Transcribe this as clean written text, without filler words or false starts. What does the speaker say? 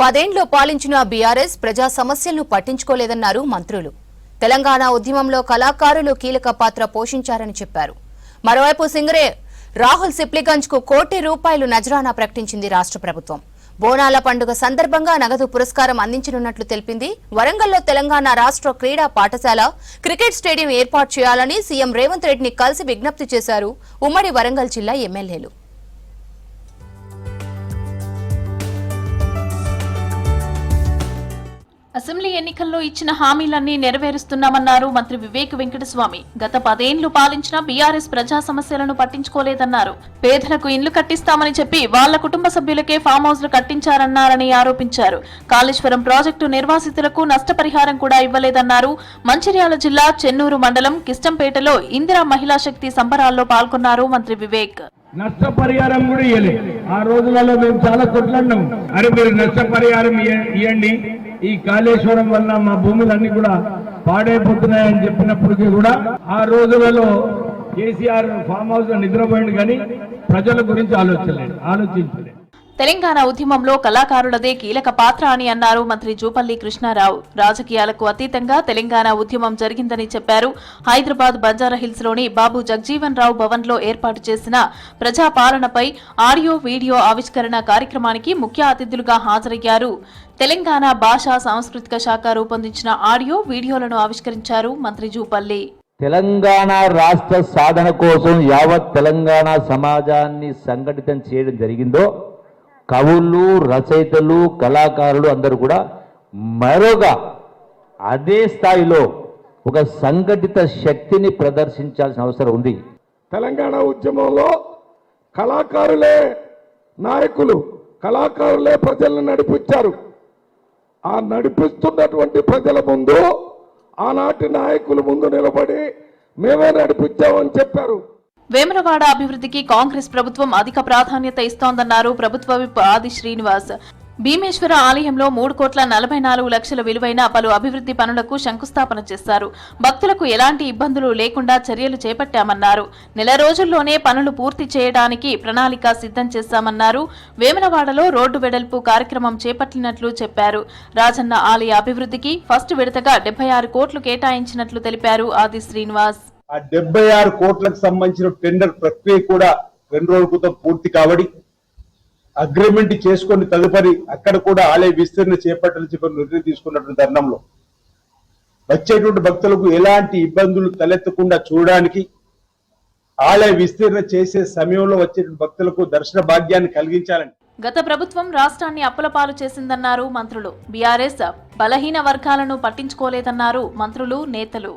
10 ఏళ్లు పాలించిన బీఆర్ఎస్ ప్రజా సమస్యలను పట్టించుకోలేదన్నారు మంత్రులు. తెలంగాణ ఉద్యమంలో కళాకారులు కీలక పాత్ర పోషించారని చెప్పారు. మరోవైపు సింగరే రాహుల్ సిప్లిగంజ్ కు ₹1 కోటి నజరానా ప్రకటించింది రాష్ట్ర ప్రభుత్వం. బోనాల పండుగ సందర్భంగా నగదు పురస్కారం అందించనున్నట్లు తెలిపింది. వరంగల్లో తెలంగాణ రాష్ట్ర క్రీడా పాఠశాల క్రికెట్ స్టేడియం ఏర్పాటు చేయాలని సీఎం రేవంత్ రెడ్డిని కలిసి విజ్ఞప్తి చేశారు ఉమ్మడి వరంగల్ జిల్లా ఎమ్మెల్యేలు. అసెంబ్లీ ఎన్నికల్లో ఇచ్చిన హామీలన్నీ నెరవేరుస్తున్నామన్నారు మంత్రి వివేక్ వెంకటస్వామి. గత 10 ఏళ్లు పాలించిన బీఆర్ఎస్ ప్రజా సమస్యలను పట్టించుకోలేదన్నారు. పేదలకు ఇండ్లు కట్టిస్తామని చెప్పి వాళ్ల కుటుంబ సభ్యులకే ఫామ్ హౌస్లు కట్టించారన్నారని ఆరోపించారు. కాళేశ్వరం ప్రాజెక్టు నిర్వాసితులకు నష్టపరిహారం కూడా ఇవ్వలేదన్నారు. మంచిర్యాల జిల్లా చెన్నూరు మండలం కిష్టంపేటలో ఇందిరా మహిళా శక్తి సంబరాల్లో పాల్గొన్నారు మంత్రి వివేక్. నష్టపరిహారం కూడా ఇవ్వలేదు. ఆ రోజులలో మేము చాలా కొట్లాడినాం. అరే మీరు నష్టపరిహారం ఇవ్వండి, ఈ కాళేశ్వరం వల్ల మా భూములన్నీ కూడా పాడైపోతున్నాయని చెప్పినప్పటికీ కూడా ఆ రోజులలో కేసీఆర్ ఫామ్ హౌస్ లో నిద్రపోయింది, కానీ ప్రజల గురించి ఆలోచించలేదు. తెలంగాణ ఉద్యమంలో కళాకారులదే కీలక పాత్ర అని అన్నారు మంత్రి జూపల్లి కృష్ణారావు. రాజకీయాలకు అతీతంగా తెలంగాణ ఉద్యమం జరిగిందని చెప్పారు. హైదరాబాద్ బంజారాహిల్స్ లోని బాబు జగజీవన్ రావు భవన్ లో ఏర్పాటు చేసిన ప్రజాపాలనపై ఆడియో వీడియో ఆవిష్కరణ కార్యక్రమానికి ముఖ్య అతిథులుగా హాజరయ్యారు. తెలంగాణ భాషా సాంస్కృతిక శాఖ రూపొందించిన ఆడియో వీడియోలను ఆవిష్కరించారు మంత్రి జూపల్లి. తెలంగాణ రాష్ట్ర సాధన కోసం యావత్ తెలంగాణ సమాజాన్ని సంఘటితం చేయడం జరిగిందో కవులు, రచయితలు, కళాకారులు అందరూ కూడా మరోగా అదే స్థాయిలో ఒక సంఘటిత శక్తిని ప్రదర్శించాల్సిన అవసరం ఉంది. తెలంగాణ ఉద్యమంలో కళాకారులే నాయకులు, కళాకారులే ప్రజలను నడిపించారు. ఆ నడిపిస్తున్నటువంటి ప్రజల ముందు ఆనాటి నాయకులు ముందు నిలబడి మేమే నడిపించామని చెప్పారు. వేములవాడ అభివృద్ధికి కాంగ్రెస్ ప్రభుత్వం అధిక ప్రాధాన్యత ఇస్తోందన్నారు ప్రభుత్వ విప్ ఆది శ్రీనివాస్. భీమేశ్వర ఆలయంలో ₹3,44,00,000 విలువైన పలు అభివృద్ధి పనులకు శంకుస్థాపన చేశారు. భక్తులకు ఎలాంటి ఇబ్బందులు లేకుండా చర్యలు చేపట్టామన్నారు. నెల రోజుల్లోనే పనులు పూర్తి చేయడానికి ప్రణాళిక సిద్ధం చేశామన్నారు. వేములవాడలో రోడ్డు వెడల్పు కార్యక్రమం చేపట్టినట్లు చెప్పారు. రాజన్న ఆలయ అభివృద్ధికి ఫస్ట్ విడతగా 76 కోట్లు కేటాయించినట్లు తెలిపారు ఆది శ్రీనివాస్. ఆ 76 కోట్లకు సంబంధించిన టెండర్ ప్రక్రియ కూడా 2 రోజుల క్రితం పూర్తి కావడి అగ్రిమెంట్ చేసుకుని తదుపరి అక్కడ కూడా ఆలయ విస్తరణ చేపట్టాలని చెప్పి నిర్ణయం తీసుకున్నటువంటి తరుణంలో వచ్చేటువంటి భక్తులకు ఎలాంటి ఇబ్బందులు తలెత్తకుండా చూడడానికి ఆలయ విస్తరణ చేసే సమయంలో వచ్చే భక్తులకు దర్శన భాగ్యాన్ని కలిగించాలని గత ప్రభుత్వం రాష్ట్రాన్ని అప్పులపాలు చేసిందన్నారు మంత్రులు. బీఆర్ఎస్ బలహీన వర్గాలను పట్టించుకోలేదన్నారు మంత్రులు, నేతలు.